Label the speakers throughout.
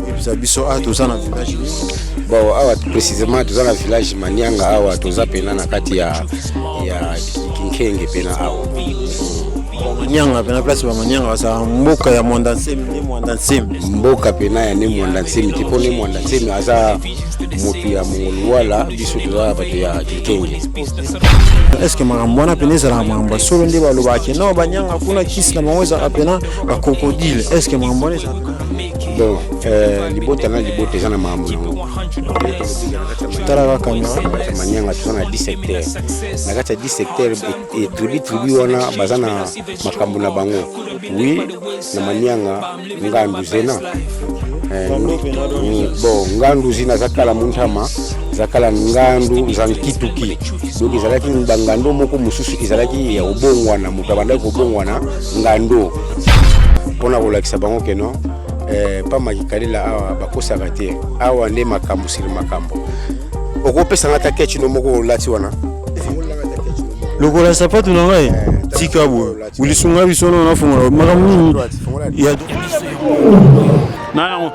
Speaker 1: Ebisa biso a toza na village.
Speaker 2: Bon, awa précisément toza na village Manianga awa toza pena na kati ya Kinkenge pena awa.
Speaker 1: Manianga pena place ba Manianga sa mboka ya Mwandansemi ni Mwandansemi.
Speaker 2: Mboka pena ya ni Mwandansemi tipo ni Mwandansemi aza motu ya Mongolwala biso toza bato ya Kinkenge.
Speaker 1: Est-ce que makambo wana pena ezala makambo solo nde balobaki no banyanga kuna kisi na bango ezala pena ba crocodile est-ce que makambo wana ezala
Speaker 2: bon libota na libota eza na makambo nango
Speaker 1: tala kamera
Speaker 2: Manianga toza na 10 hectares na kati ya 10 hectares et tribu wana baza na makambo na bango oui na Manianga ngandu zena bon ngandu zina zakala muntama zakala ngandu zankituki donc ezalaki ngando moko mususu ezalaki ya obongwana moto abandaki kobongwana ngando mpona kolakisa bango keno pa makikalela awa bakosaka te awa nde makambo sili makambo okopesanga ta kechino moko olati wana
Speaker 1: lokola sapatu na ngai tika boye ulisunga biso na fungola makambo nini ya na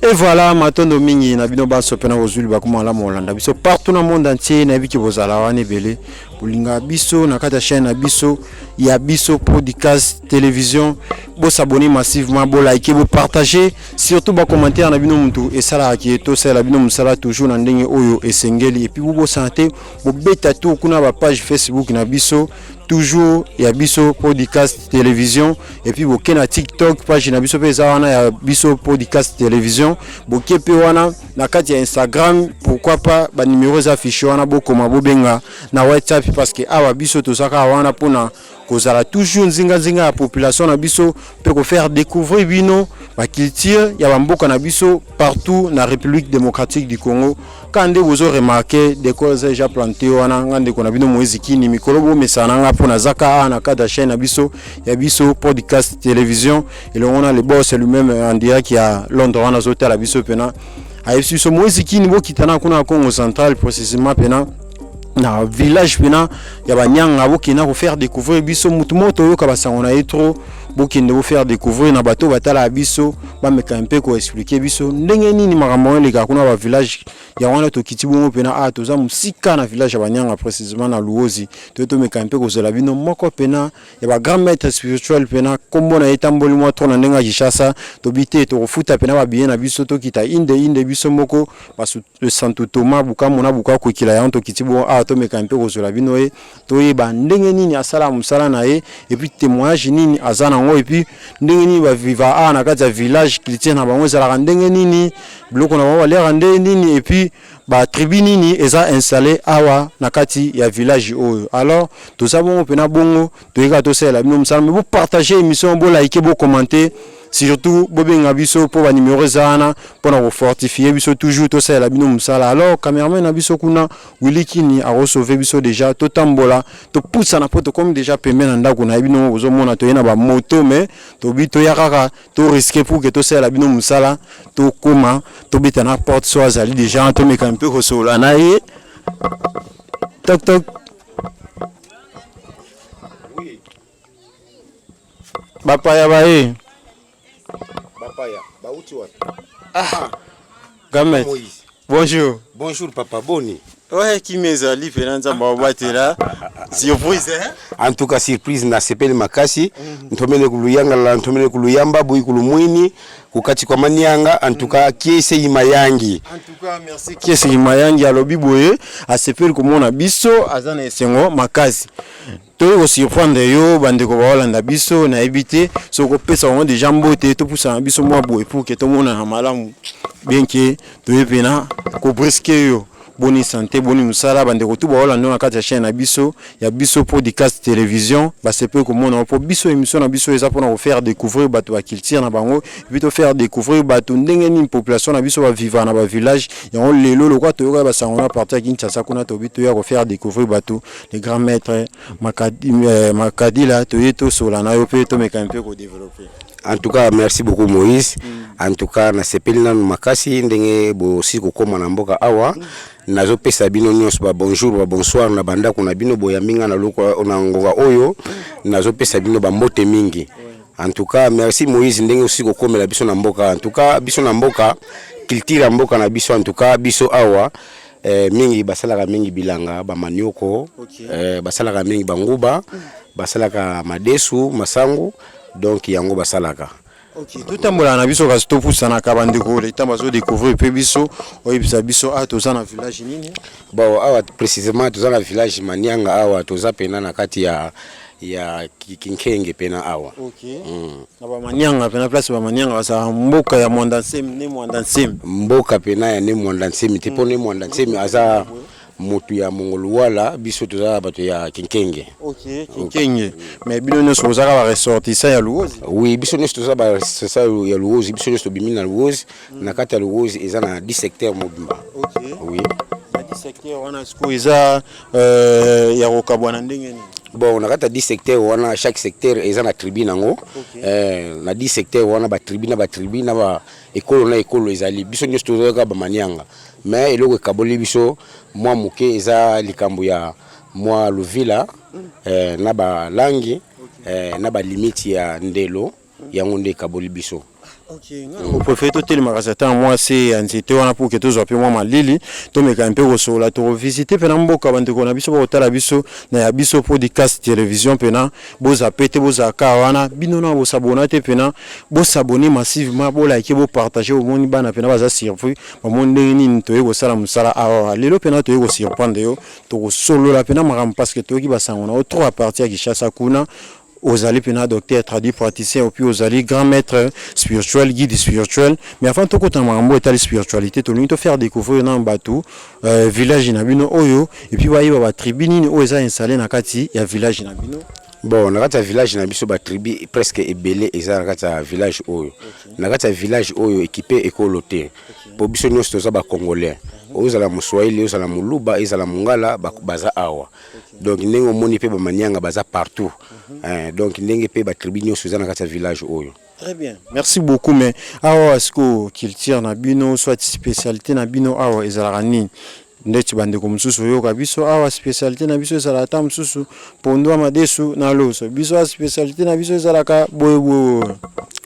Speaker 1: et voilà, matondo mingi na bino baso pena kozuli bakuma la molanda biso partout dans le monde entier na biki bozala wana ebele bulinga biso na kata chaîne na biso ya biso podcast télévision bo s'abonner massivement bo liker bo partager surtout ba commentaire na bino mutu esala ki to sala bino musala toujours na ndenge oyo esengeli et puis bo santé bo beta tout kuna ba page Facebook na biso toujours ya biso podcast télévision et puis bo kena TikTok page na biso peza wana ya biso podcast télévision bo kepe wana na kati ya Instagram pourquoi pas ba numéros affichés wana bo koma bo benga na WhatsApp parce que awa biso to saka wana pona kozala toujours nzinga ya population na biso pe ko faire découvrir bino ba culture ya bamboka na biso partout na République démocratique du Congo quand vous aurez remarqué des causes déjà planté wana ngande ko na bino moezi kini mikolo bo mesana nga pona zaka na kada chaîne na biso ya biso podcast télévision et on a le boss lui-même en direct qui a Londres wana zota la biso pena ayesu so moezi kini bo kitana kuna Congo central précisément pena na village pena ya banyanga bokina ko faire découvrir biso mutu moto yo ka basango na etro bokinde bo faire découvrir na bato batala biso ba meka un peu ko expliquer biso ndenge nini makambo leka kuna ba village ya wana to kitibu pena a toza musika na village ya banyanga précisément na Luozi to meka un peu ko zola bino moko pena ya ba grand maître spirituel pena kombo na etamboli mo to na ndenga Kishasa to bité to futa pena ba bien na biso to kita inde biso moko basu le Santo Thomas bukamu na buka ko kila ya to kitibu a to meka un peu ko zola bino e to yeba ndenge nini asala musala na e et puis témoignage nini azana ngo et puis ndenge nini ba viva na kati ya village chrétien na bango ezala ndenge nini bloko na bango lera ndenge nini et puis ba tribu nini eza installé awa na kati ya village oyo alors tout ça bon pena bongo to yeka to sela bino musala mais vous partager émission bo liker bo commenter surtout bobenga biso po ba numéro zana pona ko fortifier biso toujours to sala bino musala alors cameraman na biso kuna wilikini a recevoir biso déjà to tambola to poussa na poto comme déjà pembe na ndako na bino ozo mona to yena ba moto mais to bito ya kaka to risquer pour que to sala bino musala to koma to bita na porte so azali déjà to meka un peu kosola na ye toc toc oui bapaya bae
Speaker 2: Papaya, bauti wapi?
Speaker 1: Gamet. Bonjour.
Speaker 2: Bonjour papa, boni.
Speaker 1: Ouais, qui mezali penanza babatela. Surprise hein?
Speaker 2: En tout cas surprise na sepeli makasi. Ntomele kuluyanga la ntomele kuluyamba boyi kulumwini kukati kwa Manianga en tout cas kiese imayangi.
Speaker 1: En tout cas merci kiese imayangi alobi boye a sepeli komona biso azana esengo makasi. To ko surprendre yo bande ko balanda biso na ebité so ko pesa on déjà mbote to pousa biso mwa boye pour que to mona na malamu bien que to yepena ko brisquer yo boni santé boni musala bande ko tu balanda na kati ya chaîne na biso ya biso podcast télévision ba sepe ko mona po biso émission na biso eza pona ko faire découvrir bato ba culture na bango puis to faire découvrir bato ndenge ni population na biso ba vivre na ba village ya on lelo lo kwa to yo ba sangona partir Kinshasa kuna to bito ya ko faire découvrir bato les grands maîtres Makadi la to yeto sola na yo pe to meka un peu ko développer.
Speaker 2: En tout cas, merci beaucoup Moïse. En tout cas, na sepeli na makasi ndenge bo si ko koma na mboka awa. Nazo pesa bino nyos ba bonjour ba bonsoir na banda kuna bino boya minga na loko na ngoga oyo. Nazo pesa bino ba mbote mingi. En tout cas, merci Moïse ndenge aussi ko komela biso na mboka. En tout cas, biso na mboka culture mboka na biso en tout cas biso awa mingi basalaka mingi bilanga ba manioko basalaka mingi banguba basalaka madesu masangu donc yango basalaka.
Speaker 1: OK, tout tambola na biso ka stopu sana ka bandeko le tamba zo découvrir pe biso oyibisa biso a toza na village nini?
Speaker 2: Bon awa précisément toza na village Manianga awa toza pena na kati ya Kinkenge pena awa.
Speaker 1: OK. Na ba Manianga pena place ba Manianga basa mboka ya Mwandansemi ne Mwandansemi.
Speaker 2: Mboka pena ya ne Mwandansemi tipo ne Mwandansemi aza motu ya Mongoluala biso toza bato ya Kinkenge.
Speaker 1: OK, Kinkenge. Mais bino nyonso ozaka ba ressortissant ya Luozi?
Speaker 2: Oui, biso nyonso toza ba ressortissant ya Luozi, biso nyonso bimi na Luozi, na kati ya Luozi eza na 10 secteurs mobimba.
Speaker 1: OK.
Speaker 2: Oui.
Speaker 1: Na 10 secteurs wana siko eza ya kokabwana ndenge nini?
Speaker 2: Bon, na kati ya 10 secteurs wana chaque secteur eza na tribu nango. Na 10 secteurs wana ba tribu na ba ekolo ezali. Biso nyonso toza ba Manianga. Mais eloko ekaboli biso mwa muke eza likambo ya mwa Luvila na ba langi na ba limite ya ndelo yango nde ekaboli biso.
Speaker 1: OK, on préfère tout le magasin moi c'est anzité wana pour que tous appuie moi malili to meka un peu kosola to visiter pena mboka bandeko na biso ba otala biso na ya biso podcast télévision pena boza pete boza ka wana bino na bo s'abonner te pena bo s'abonner massivement bo like bo partager au monde bana pena baza surpris ba monde nini to yego sala musala awa lelo pena to yego surprendre yo to solo la pena maram parce que to ki basangona o trois parties ya Kishasa kuna ozali pena docteur traduit praticien et puis ozali grand maître spirituel guide spirituel mais avant tout côté mambo etali spiritualité to lui to faire découvrir na bateau village na bino oyo et puis bayiba ba tribu nini oyo eza installé na kati ya village na bino.
Speaker 2: Bon, na kati ya village na biso ba tribu presque ebele eza na kati ya village oyo. Na kati ya village oyo équipé écoloté. Po biso nyonso toza ba congolais. Ozala Moswahili, ozala Muluba, ezala Mungala baza awa. Donc ndenge omoni pe ba Manianga baza partout. Donc ndenge pe ba tribu nyonso eza na kati ya village oyo.
Speaker 1: Très bien. Merci beaucoup mais awa est-ce culture na bino soit spécialité na bino awa ezala nini? Ndeti bandeko mususu yoka biso awa spécialité na biso ezala ta mususu pondwa madesu na loso biso spécialité na biso ezala ka boye.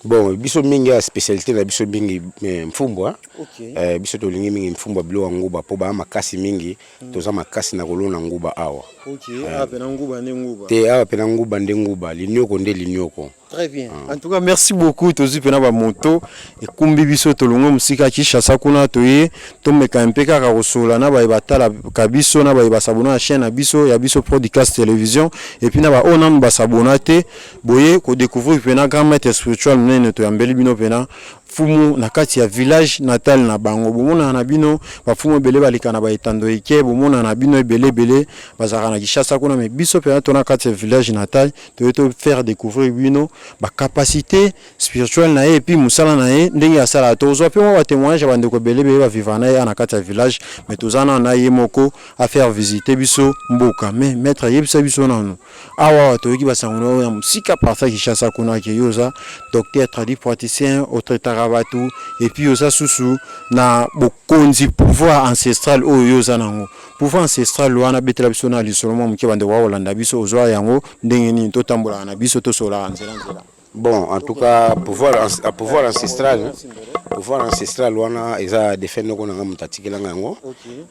Speaker 2: Bon, biso mingi ya spécialité na biso mingi mfumbwa.
Speaker 1: OK.
Speaker 2: Biso to lingi mingi mfumbwa bilo nguba po ba makasi mingi toza makasi na kolona nguba awa.
Speaker 1: OK. Pena nguba ne nguba.
Speaker 2: Te awa pena nguba nde nguba, linyoko nde linyoko.
Speaker 1: Très bien. En tout cas, merci beaucoup. Tozi pena ba moto et kumbi biso tolongo musika Kishasa kuna toye to meka mpeka ka kosola na ba batala kabiso na ba basabona na chaîne na biso ya biso podcast télévision et puis na ba onam basabona te boye ko découvrir pena grand maître spirituel nene to yambeli bino pena fumu na kati ya village natal na bango bomona na bino ba fumu bele balika na ba etando eke bomona na bino bele bazaka na Kishasa kuna mais biso pena to na kati ya village natal to faire découvrir bino ba capacité spirituelle na et puis musala na ye ndenge ya sala to zo pe mo ba témoignage bandeko bele ba vivana ya na kati ya village mais tozana na ye moko à faire visiter biso mboka mais maître yebisa biso nano awa to ki basangono ya musika parta Kishasa kuna ke yoza docteur traduit praticien au Rabatu et puis osa susu na bokonzi pouvoir ancestral oyo yoza nango pouvoir ancestral wana betela biso na lisolomo muke bande wa Holanda biso ozwa yango ndenge nini to tambola na biso to sola nzela.
Speaker 2: Bon, en tout cas, pouvoir ancestral wana eza defendo ko nga mutatikela ngango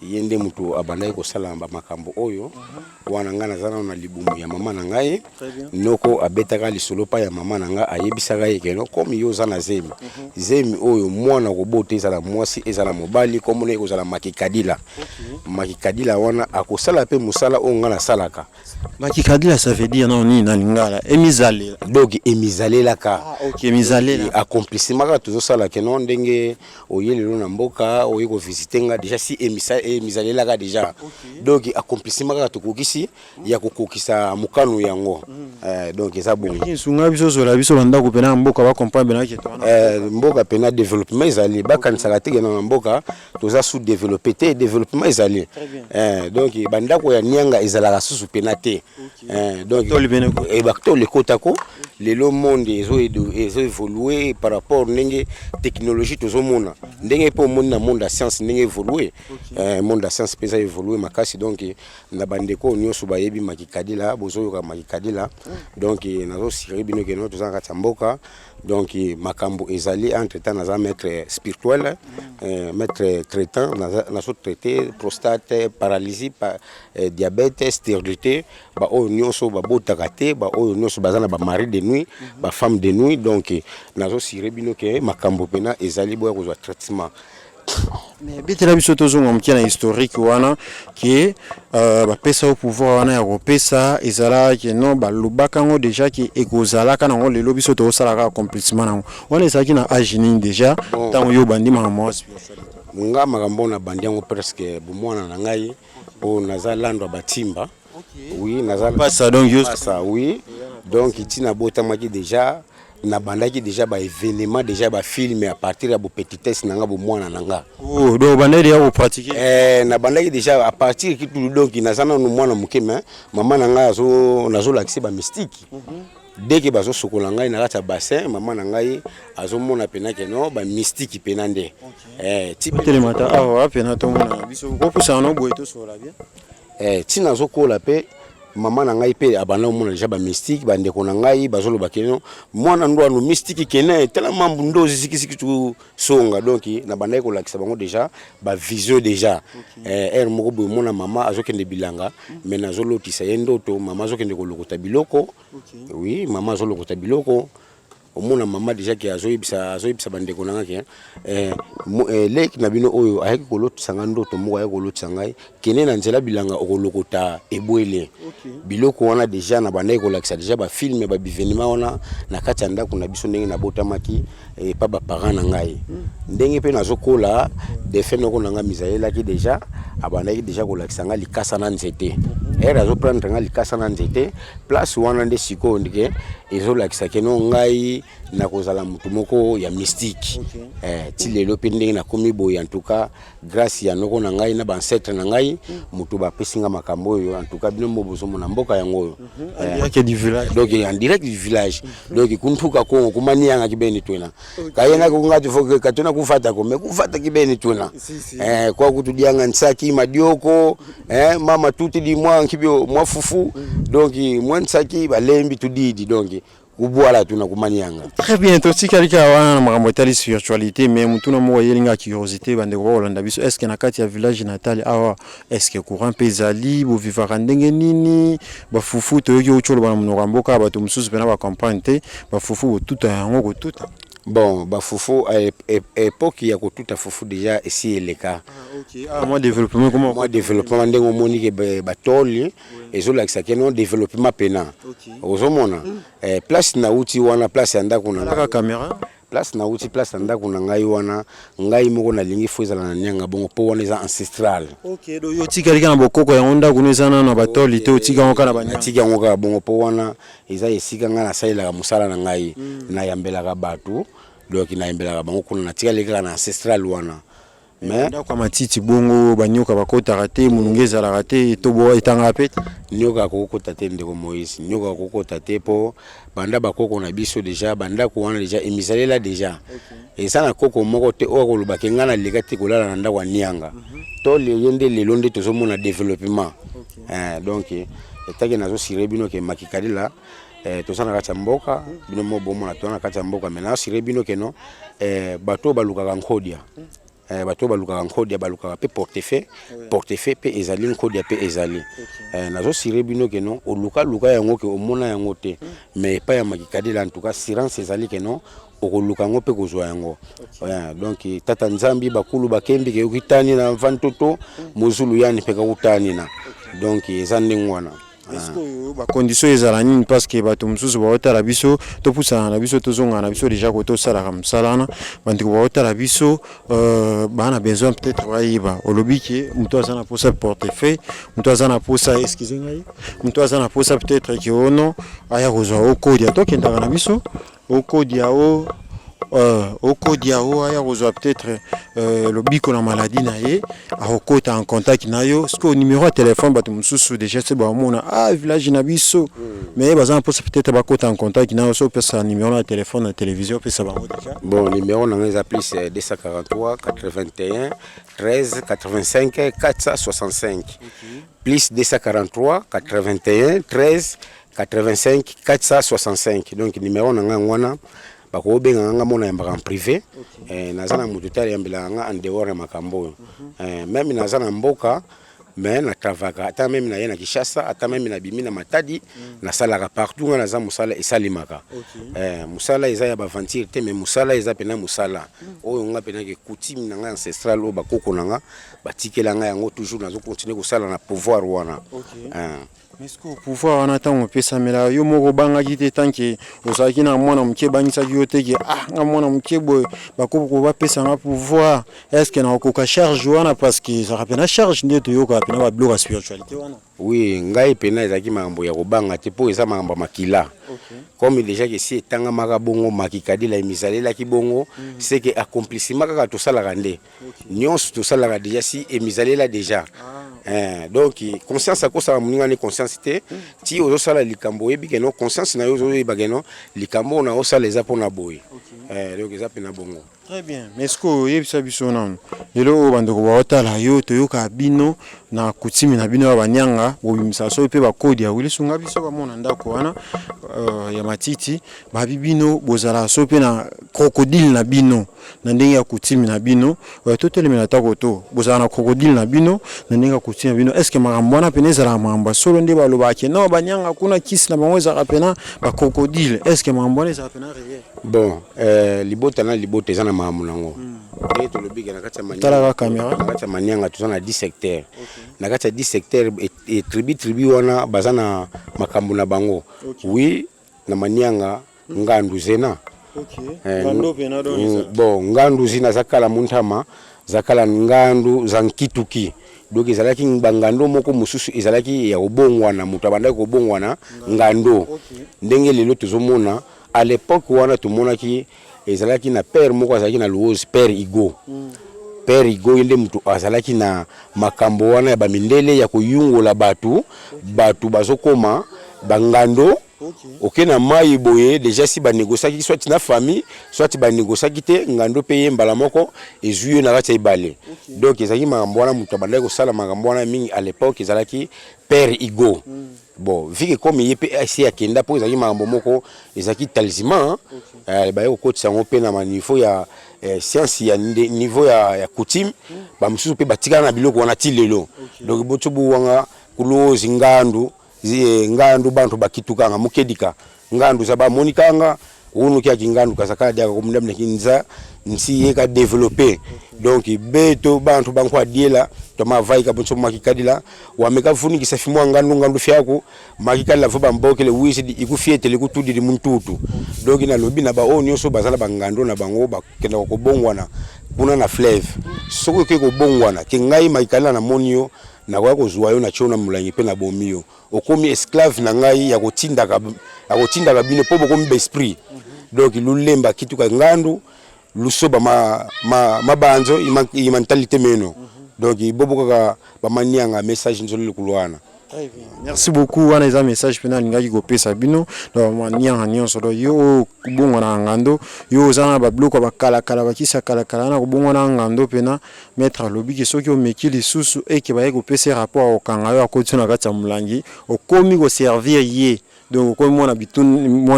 Speaker 2: yende mutu abandai ko sala ba makambo oyo wana ngana zana na libumu ya mama na ngai noko abetaka lisolo pa ya mama na nga ayebisaka yekeno komi yo zana zemi oyo mwana ko bote ezala mwasi ezala mobali komona ekozala makikadila makikadila wana akosala pe musala o ngana salaka
Speaker 1: makikadila ça veut dire non ni na lingala emizale
Speaker 2: donc emizale ka
Speaker 1: OK emizale
Speaker 2: accomplissement ka tozo sala ke non ndenge oyelelo na mboka oyeko visiter nga déjà si emizale ka déjà donc accomplissement ka tokokisi ya kokokisa mukanu yango donc eza bon
Speaker 1: sunga biso sola biso banda ko pena mboka ba comprendre na ke to
Speaker 2: mboka pena développement ezali bakanisaka te na mboka toza sous développé te développement ezali donc banda ko ya nianga ezalaka susu pena te donc e bakto le kotako lelo monde monde évolué par rapport ndenge technologie tozomona ndenge po monde na monde la science ndenge évolué monde la science pesa évolué makasi donc na bandeko nyonso bayebi makikadila bozoyoka makikadila donc nazo siri bino ke no tozanga tsamboka donc makambo ezali entre temps naza maître spirituel maître traitant nazo traité prostate paralysie diabète stérilité ba oyo nyonso babotaka te ba oyo nyonso bazana ba mari de nuit ba femme de nuit donc nazo siri bino ke makambo pena ezali boya kozwa traitement.
Speaker 1: Mais betela biso tozonga mkia na historique wana ki bapesa au pouvoir wana ya kopesa ezala ke non balobaka ngo déjà ki ekozalaka nango lelo biso tosalaka accomplissement nango wana ezalaki na age nini déjà ntango yo bandima na mwa
Speaker 2: nga makambo na bandi yango presque bomwana na ngai o naza landwa batimba oui naza
Speaker 1: pasa donc yo
Speaker 2: ça oui donc itina botamaki déjà na bandaki déjà ba événement déjà ba film à partir ya bo petitesse nanga bo mwana nanga
Speaker 1: oh do bandeli ya ko pratiquer
Speaker 2: na bandaki déjà à partir ki tout donc nazana no mwana mukeme mama nanga nazo lakisi ba mystique dès que bazo sokola ngai na kata bassin mama nanga azo mona pena ke no ba mystique pena nde
Speaker 1: type telemata awa pena to mona biso ko pusa no boeto sola bien
Speaker 2: tina zo kola pe mama na ngai pe abana mona déjà ba mystique bande ko na ngai bazolo bakeno mwana ndo anu mystique kene tela mambu ndo zikisiki tu songa donc na banda ko lakisa bango déjà ba vision déjà moko boy mona mama azokende bilanga mais nazolo tisa yendo to mama azokende ko lokota biloko oui mama azolo lokota biloko omona mama déjà ki azoyibisa bandeko nanga ke lek na bino oyo ayaki kolotisa nga ndoto moko ayaki kolotisa ngai kene na nzela bilanga okolokota ebwele biloko wana déjà na bandaki kolakisa déjà ba film ba bivenima wana na kati ya ndako na biso ndenge na botamaki pa ba parents na ngai ndenge pe nazokola defet noko na nga misaelaki déjà abandaki déjà kolakisa nga likasa na nzete azoprendre nga likasa na nzete place wana nde sikoyo ndike ezolakisa keno ngai na kozala mutu moko ya mystique ti lelo pe ndenge na komi boye en tout cas grâce ya noko na ngai na ba ancêtre na ngai mutu ba pesinga makambo yo en tout cas bino mobozo mona mboka yango
Speaker 1: direct du village
Speaker 2: donc en direct du village donc kuntuka ko kumani yanga kibeni twena kayena ko ngati foke katona kufata ko me kufata kibeni twena kwa kutudianga nsaki madioko mama tuti di mwa nkibyo mwa fufu donc mwa nsaki balembi tudidi donc ubwala tuna kumanyanga.
Speaker 1: Très bien, to tikalika wana makambo tali spiritualité mais mutuna mo yelinga curiosité bande ko Holanda biso est-ce que na kati ya village natal awa est-ce que courant pezali bo vivaka ndenge nini ba fufu to yoki ucholo bana mnoka mboka bato mususu pena ba comprendre ba fufu tuta yango ko tuta.
Speaker 2: Bon, ba fufu époque ya ko tuta fufu déjà ici eleka.
Speaker 1: Moi développement comment
Speaker 2: moi développement ndengo moni ke ba toli ezolakisa ke non développement pena. Ozomona place na uti wana place ya ndako na
Speaker 1: la caméra
Speaker 2: place na uti place ya ndako na ngai wana ngai moko na lingi fo ezala na nyanga bongo po wana eza ancestral.
Speaker 1: OK do yo tikalika na bokoko ya onda kunezana na batoli te otika ngoka na banyanga
Speaker 2: tika ngoka bongo po wana eza esika nga na salela musala na ngai na yambelaka batu donc na yambelaka bango kuna na tikalika na ancestral wana mais
Speaker 1: kwa matiti bongo banyoka bakota raté munungeza la raté to bo etanga pete
Speaker 2: nyoka kokota te ndeko Moïse nyoka kokota te po banda bakoko na biso déjà banda ko wana déjà emisalela déjà et ça na koko moko te o ko lobake ngana leka te kolala na ndako nianga to le yende le londe to zomona développement donc etake nazo sire bino ke makikadila to sana kati mboka bino mo bomona to na kati mboka mena sire bino ke no bato baluka nkodia bato baluka nkodia baluka pe portefeuille pe ezali nkodia pe ezali nazo sire bino ke no oluka yango ke omona yango te mais pa ya makikadila en tout cas silence ezali ke no okoluka ngo pe kozwa yango donc tata nzambi bakulu bakembi ke ukitani na vantoto muzulu yani pe ka utani na donc ezande ngwana
Speaker 1: est-ce que ba condition ezala nini parce que bato mususu ba otala biso to pusa na biso to zonga na biso déjà ko to sala comme salana bandiko ba otala biso bana besoin peut-être waiba olobiki mtu azana posa portefeuille mtu azana posa excusez ngai mtu azana posa peut-être que ono aya kozwa okodia to kenda na biso okodia o au kodia o aya kozwa peut-être le biko na maladie na ye akokota en contact na yo parce que numéro de téléphone bato mosusu déjà c'est bamona village na biso mais baza na posa peut-être bakota en contact na yo so pesa numéro de téléphone na télévision pesa bango déjà
Speaker 2: bon numéro na ngai plus 243 81 13 85 465 plus 243 81 13 85 465 donc numéro na ngai wana bakobenga nga mona yamba en privé nazana mutu tali yambela nga en dehors ya makambo même nazana mboka mais na travaka ata même na yena Kishasa ata même na bimina Matadi na salaka partout nga naza musala esalimaka musala eza ya baventure te mais musala eza pena musala oyo nga pena ke coutume na nga ancestral o bakoko na nga batikela nga yango toujours nazo continuer kosala na pouvoir wana
Speaker 1: mais ce que pouvoir wana tango pesa mela yo moko banga kite tanke osaki na mwana mke bangisa ki oteki nga mwana mke boy bakoko ba pesa nga pouvoir est-ce que na ko charge wana parce que ça rappelle charge ndeto yo ka pena ba bloc spiritualité wana
Speaker 2: oui ngai pena ezaki mambo ya kobanga te po eza mambo makila comme déjà que si etanga maka bongo makikadi la emisalela ki bongo c'est que accomplissement kaka to sala rande nyonso to sala déjà si emisalela déjà donc conscience à cause de conscience ti ozo sala likambo ebi que non conscience na yo ozo eba que non likambo na osala les apona boy donc les apena bongo
Speaker 1: très bien mais ce que yebisa biso na lelo bandeko ba otala yo toyoka bino na kutimi na bino banyanga bobimisa so pe ba kodi ya wili sunga biso ba mona ndako wana ya matiti ba bibino bozala so pe na crocodile na bino na ndenge ya kutimi na bino to telemena tako to bozala na crocodile na bino na ndenge ya kutimi na bino est-ce que makambo wana pene ezala makambo solo nde baloba ke no banyanga kuna kisi na bango ezala pena ba crocodile est-ce que makambo wana ezala pena réel
Speaker 2: bon libota na libota ezana makambo nango et to lobi na kati ya manyanga
Speaker 1: tala caméra
Speaker 2: na kati ya manyanga tozana 10 secteurs na kati ya 10 secteurs et tribu wana bazana makambo na bango oui na manyanga ngandu zena bon ngandu zina zakala muntama zakala ngandu zankituki donc ezalaki ngando moko mususu ezalaki ya obongwana mutu abandaki kobongwana ngando ndenge lelo tozomona à l'époque wana tumonaki ezalaki na père moko azalaki na Louose père Igo père Igo ile mutu azalaki na makambo wana ya bamindele ya koyungola batu bazokoma bangando ok na mai boye déjà si ba négociaki soit na famille soit ba négociaki te ngando paye mbala moko ezuyo na kati ibale donc ezaki makambo wana mutu abandaki kosala makambo wana mingi à l'époque ezalaki père Igo bon vu que comme yepe esi akenda po ezaki makambo moko ezaki talisman ba kokotisa ngo pe na niveau ya science ya niveau ya coutume ba mususu pe batika na biloko wana tilelo donc botubu wanga kulozi ngandu bantu bakitukanga mukedika ngandu zaba monikanga unu kya kingandu kasaka dia kumunda mnekinza nsi yeka développer donc beto bantu bankwa diela to mavaika bonso makikadila wameka funi kisafimwa ngandu fyako makikadila vuba mbokele wisi ikufietele kutudiri muntutu donc na lobi na ba onyoso bazala bangando na bango bakenda kobongwana kuna na fleuve soko ke kobongwana ke ngai makikadila na monio na kwa kozwa yo na chona mulangi pe na bomio okomi esclave na ngai ya kotinda ka bino po bokomi esprit donc lulemba kitu ka ngandu lusoba mabanzo mentalité meno donc boboka ba manianga message nzolo kulwana.
Speaker 1: Merci beaucoup wana eza message pena lingaki kopesa bino do manianga nyonso do yo kubonga na ngando yo zana ba bloko ba kala bakisa kala na kubonga na ngando pena mettre lobiki soki o meki lisusu eke ba kopesa rapport au kanga yo akotuna kati ya mulangi okomi ko servir ye donc comme mon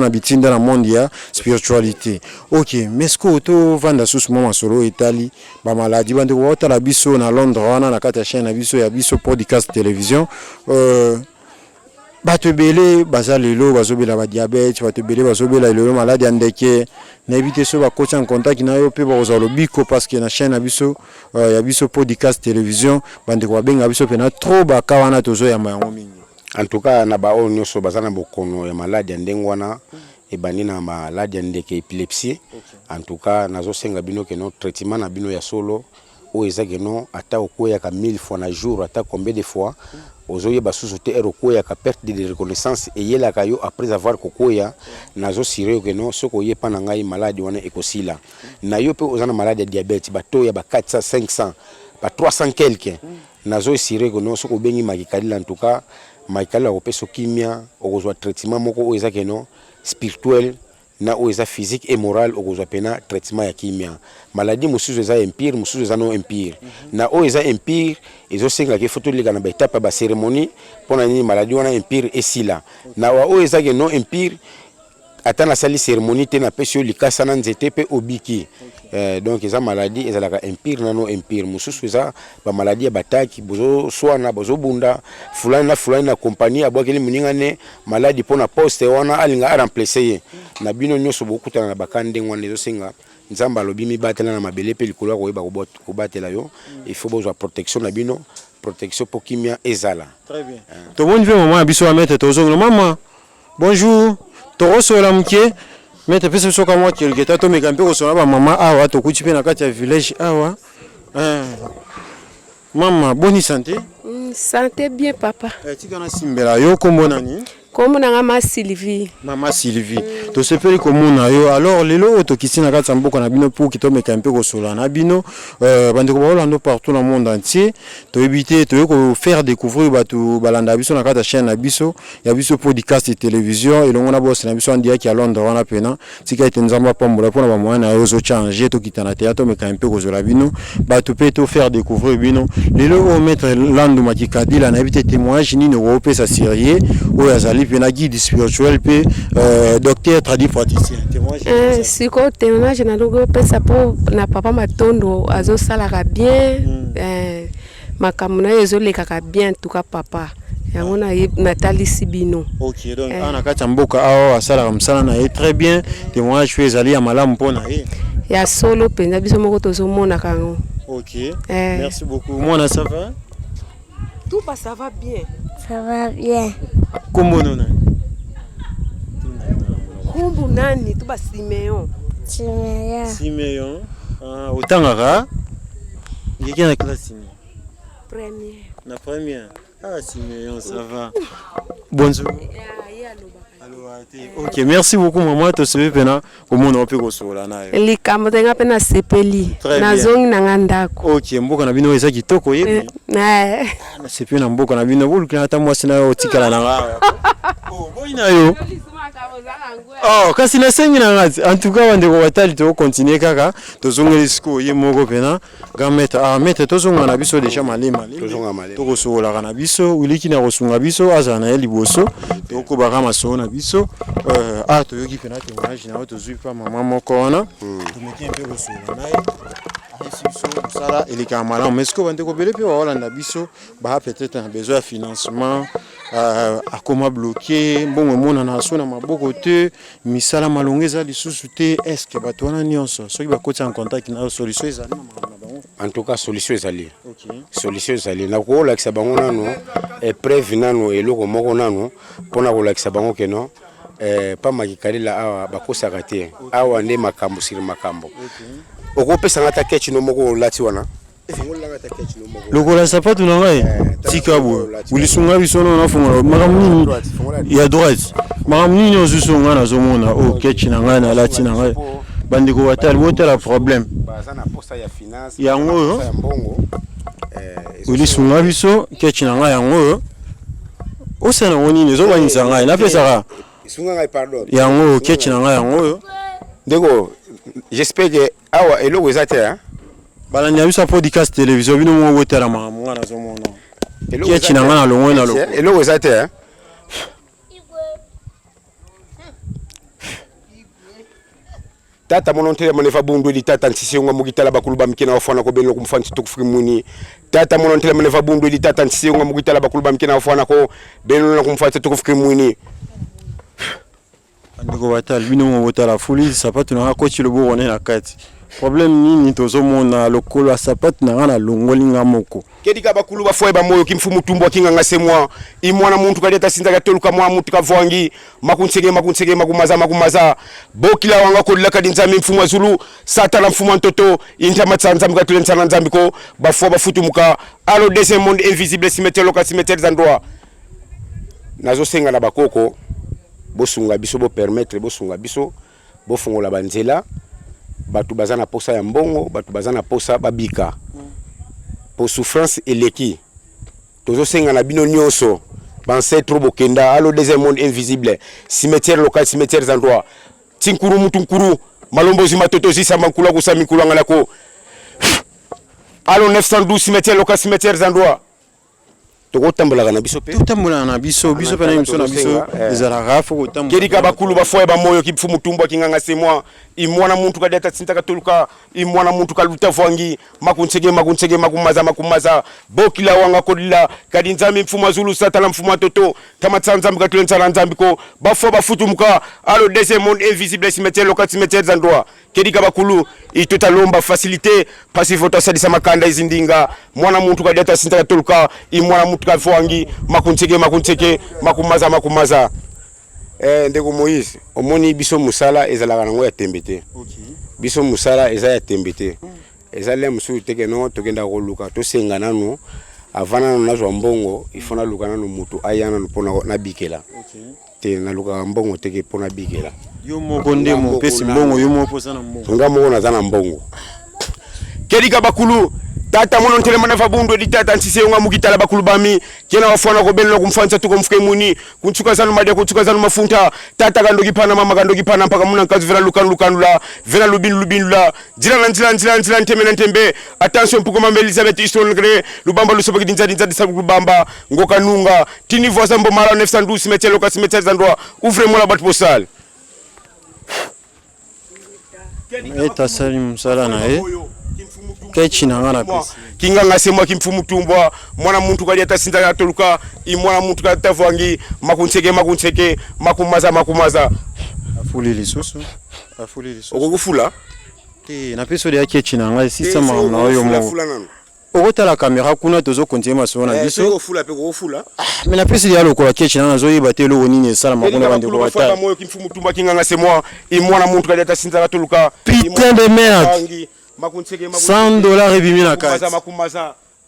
Speaker 1: habitude dans le monde ya spiritualité. OK, mais ce que to vanda sous moment solo Italie ba maladie bande ko tala biso na Londres wana na kati ya chaîne biso ya biso podcast télévision bato belé bazalelo bazobela ba diabète bato belé bazobela le maladie andeke na éviter so ba coach en contact na yo pe ba ozalo biko parce que na chaîne biso ya biso podcast télévision bande ko benga biso pena trop ba kawana tozo ya mayango mingi.
Speaker 2: En tout cas na ba onyo so bazana bokono ya maladie ndengwana e bani na maladie ndeke épilepsie en tout cas nazo senga bino que no traitement na bino ya solo o ezake no ata okoya ka 1000 fois na jour ata combien de fois ozoye basusu te erokoya ka perte de reconnaissance et yela kayo après avoir kokoya nazo siré que non soko ye pana ngai maladie wana ekosila na yo pe ozana maladie ya diabète bato ya ba 400 500 ba 300 quelque nazo siré que non soko bengi makikali en tout cas makikali ko peso kimia okozwa traitement moko oza que non spirituel na oza physique et moral okozwa pena traitement ya kimia maladie mususu eza empire mususu eza no empire na oza empire ezo senga ke photo lika na ba étape ba cérémonie pona ni maladie wana empire esila na wa oza ke no empire atana sali cérémonie te na pesio likasa na nzete pe obiki donc eza maladie ezalaka empire na no empire mususu eza ba maladie ya bataki bozo swana bozo bunda fulani na compagnie abwakeli muningane maladie pona poste wana alinga remplacer ye na bino nyoso bokutana na bakande ngwana ezo senga nzamba lobi mi batela na mabele pe likolo ko yeba ko batela yo il faut besoin protection na bino protection pour kimia ezala.
Speaker 1: Très bien. To bon vie maman biso a mettre to zongo maman. Bonjour. Toroso la mke mete pesa soka mwa kilgeta to mekampe ko sona ba mama awa to kuti pe na kati ya village awa. Maman, bonne santé?
Speaker 3: Santé bien papa.
Speaker 1: Tika na simbela yo kombo nani?
Speaker 3: Kombo na Mama Sylvie.
Speaker 1: Mama Sylvie. To sepeli komona yo. Alors lelo to kisina kati mboka na bino pour kito mekampe ko sola na bino bande ko balando partout dans le monde entier. To éviter to ko faire découvrir batu balanda biso na kati chaîne na biso, ya biso podcast et télévision et longo na boss na biso ndia ki à Londres wana pena. Tika ete nzamba pambola pona ba mwana yo zo changer to kitana théâtre mekampe ko sola bino, batu pe to faire découvrir bino. Lelo o mettre landu makikadila na éviter témoignage ni no pe sa sérieux o yazali pena guide spirituel pe docteur tradi praticien témoignage
Speaker 3: siko témoignage na logo pesa po na papa matondo azo salaka bien makamuna ezo lekaka bien tuka papa yango na talisi bino.
Speaker 1: OK donc ana kati mboka awa asala msala na très bien témoignage fait ezali ya malamu pona
Speaker 3: ya solo penza biso moko tozo mona kango.
Speaker 1: OK merci beaucoup moi ça va
Speaker 3: tout va ça va bien.
Speaker 4: Ça va bien.
Speaker 1: Kombo nona?
Speaker 3: Kombo nani? Tuba Simeon.
Speaker 4: Simeon.
Speaker 1: Simeon. Otangaka? Ngeki na classe ni?
Speaker 3: Première.
Speaker 1: Na première. Ah Simeon, ça va. Bonjour. OK, merci beaucoup maman to sebe pena komona ope ko sola na yo.
Speaker 3: Likambo tenga pena sepeli. Na zongi na ngandako.
Speaker 1: OK, mboka na bino eza kitoko yebi.
Speaker 3: Na
Speaker 1: sepeli na mboka na bino bulukina ata mwasi na yo tikala na nga. Oh, boina yo. Oh, kasi na sengi na ngati. En tout cas, wande ko watali to continuer kaka to zongeli siko ye moko pena gameta meta to zonga na biso deja malema.
Speaker 2: To zonga malema.
Speaker 1: To ko sola kana biso, uliki na ko sunga biso azana ya liboso. To ko bakama so na biso to yoki pena témoignage na to zui pa mama moko wana. To meki un peu ko sola naye. Asi biso sala elika malamu. Mais ce que wande ko bele pe wala na biso ba peut-être un besoin de financement à comment bloquer bon mona na so na maboko te misala malongeza lisusu te est-ce que bato wana nyonso soki bakoti en contact na solution ezali na bango
Speaker 2: en tout cas solution ezali.
Speaker 1: OK
Speaker 2: solution ezali na ko lakisa bango nano preuve nano eloko moko nano pona ko lakisa bango ke non pa makikalela awa bakosaka te awa nde makambo siri makambo okopesa ngata kechi no moko lati wana
Speaker 1: lokola sapatu na ngai tika bo ulisunga biso na fungola makamni ya droite makamni ozusunga na zomona o kechi na ngai na lati na ngai bandiko watali wotala problème
Speaker 2: baza na posta ya finance
Speaker 1: yango
Speaker 2: ya mbongo
Speaker 1: ulisunga biso kechi na ngai yango osana woni nezo banisa ngai na pesa
Speaker 2: sunga ngai pardon
Speaker 1: yango kechi na ngai yango
Speaker 2: ndeko j'espère que awa eloko ezate
Speaker 1: bala nya biso podcast télévision bino mo wotela mama na zomona kechi na ngai na longo na longo
Speaker 2: eloko ezate tata monontele manefa bundu di tata nsisiyonga mugitala bakuluba mkina wafana ko belo kumfansi tukufri muni tata monontele manefa bundu di tata nsisiyonga mugitala bakuluba mkina wafana ko belo kumfansi tukufri muni
Speaker 1: ndiko batal bino mo botala fuli sapatu na kochi lobo wona na kati problème nini tozomona lokolo sapatu na ngana longolinga moko
Speaker 2: kedika bakulu bafoye bamoyo kimfumu tumbwa kinganga semwa imwana muntu kaleta sinza katoluka mwa muntu kavwangi makunsege makumaza bokila wanga kodila kadinzami mfumu zulu satana mfumu ntoto inta matsanza mkatule nsana nzambiko bafoye bafutumuka alo deuxième monde invisible cimetière zandroa nazo senga na bakoko bosunga biso bo permettre bosunga biso bofungola banzela batu bazana posa ya mbongo batu bazana posa babika pour souffrance eleki tozo senga na bino nyonso bancêtre bokenda alo deuxième monde invisible cimetière local cimetière zandroa tinkuru mutunkuru malombozi matoto zisamba nkula kusami nkulu ngalako alo 912 cimetière local cimetière zandroa toko tambola na biso pe
Speaker 1: tambola na biso pe na biso ezala rafu ko tambola
Speaker 2: kedika bakulu bafoye bamoyo kimfumu tumbwa kinganga semwa imwana muntu kadeta tsinta katoluka imwana muntu kaluta vangi makunsege makumaza bokila wanga kodila kadinzami mfumu zulu satala mfumu toto tamatsanza mkatule nsala nzambiko bafoye bafutumuka alo deuxième monde invisible cimetière local cimetière zandroa kedika bakulu itotalomba facilité passif voto sadisa makanda izindinga mwana muntu kadeta tsinta katoluka imwana muntu kavwangi makunsege makumaza ndeko Moïse omoni biso musala ezalaka nango ya tembete biso musala eza ya tembete ezale musu teke no tokenda koluka to senga nanu avana na zwa mbongo ifona luka nanu mutu ayana mpona na bikela te na luka mbongo teke pona bikela
Speaker 1: yo moko ndemo pesi mbongo yo moko posa na mbongo
Speaker 2: ngamo na zana mbongo kedika bakulu tata mono ntele mana fabundo di tata nsise nga mukitala bakulu bami kena wafana ko benlo kumfanza tuko mfuke muni kunchuka zanu madia kunchuka zanu mafunta tata kandogi pana mama kandogi pana mpaka muna nkazu vela lukanula vela lubinula njila ntemena ntembe attention puko mambe Elizabeth Iston gre lubamba lusoba dinza disabu lubamba ngoka nunga tini voisa mbo mara 912 cimetière local cimetière zandroa ouvrez-moi la boîte postale
Speaker 1: eta salim sala na kechina ngana pesa
Speaker 2: kinganga semwa kimfumu tumbwa mwana muntu kali atasinza katoluka imwana muntu katavwangi makunseke makumaza
Speaker 1: afuli lisusu
Speaker 2: okufula
Speaker 1: na peso de kechina ngana sisa mama na oyo mo okotala kamera kuna tozo kontiema sona biso
Speaker 2: okufula pe okufula
Speaker 1: mais na peso ya lokola kechina na zo yeba te lo nini esala makuna bande ko wata
Speaker 2: moyo kimfumu tumbwa kinganga semwa imwana muntu kali atasinza katoluka
Speaker 1: putain de merde $100 ebimi na kati